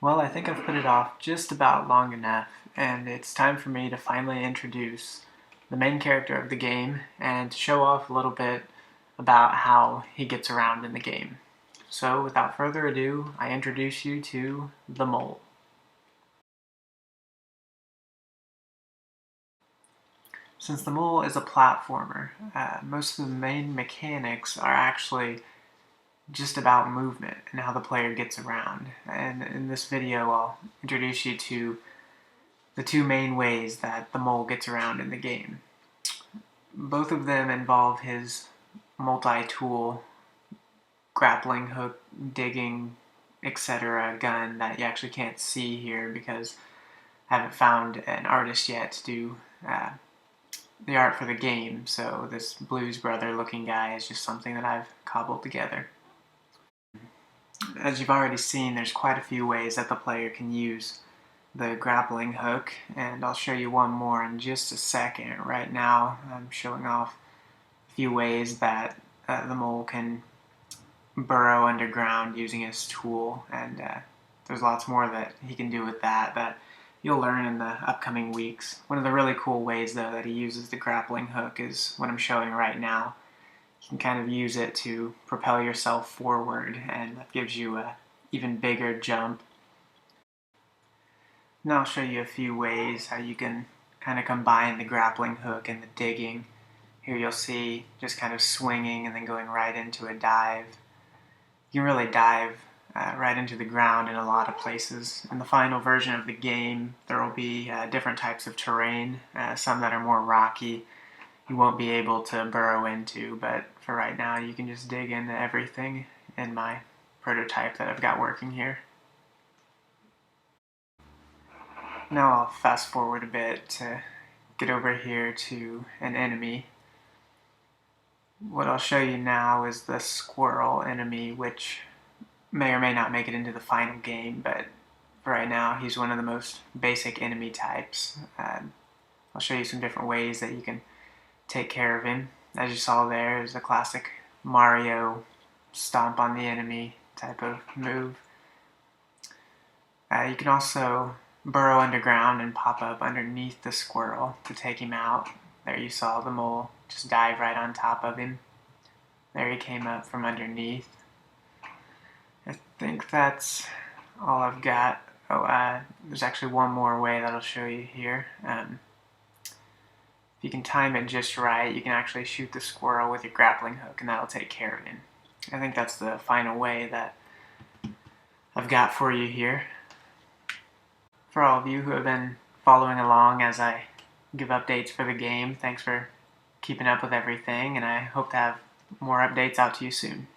Well, I think I've put it off just about long enough, and it's time for me to finally introduce the main character of the game and show off a little bit about how he gets around in the game. So, without further ado, I introduce you to the Mole. Since the Mole is a platformer, most of the main mechanics are actually just about movement and how the player gets around. And in this video, I'll introduce you to the two main ways that the Mole gets around in the game. Both of them involve his multi-tool grappling hook, digging, etc. gun that you actually can't see here because I haven't found an artist yet to do the art for the game, so this Blues Brother looking guy is just something that I've cobbled together. As you've already seen, there's quite a few ways that the player can use the grappling hook, and I'll show you one more in just a second. Right now I'm showing off a few ways that the Mole can burrow underground using his tool, and there's lots more that he can do with that you'll learn in the upcoming weeks. One of the really cool ways though that he uses the grappling hook is what I'm showing right now. You can kind of use it to propel yourself forward, and that gives you a even bigger jump. Now I'll show you a few ways how you can kind of combine the grappling hook and the digging. Here you'll see just kind of swinging and then going right into a dive. You can really dive right into the ground in a lot of places. In the final version of the game, there will be different types of terrain, some that are more rocky you won't be able to burrow into, but for right now you can just dig into everything in my prototype that I've got working here. Now I'll fast forward a bit to get over here to an enemy. What I'll show you now is the squirrel enemy, which may or may not make it into the final game, but for right now he's one of the most basic enemy types. I'll show you some different ways that you can take care of him. As you saw there is a classic Mario stomp on the enemy type of move. You can also burrow underground and pop up underneath the squirrel to take him out. There you saw the Mole just dive right on top of him. There he came up from underneath. I think that's all I've got. There's actually one more way that I'll show you here. If you can time it just right, you can actually shoot the squirrel with your grappling hook, and that'll take care of him. I think that's the final way that I've got for you here. For all of you who have been following along as I give updates for the game, thanks for keeping up with everything, and I hope to have more updates out to you soon.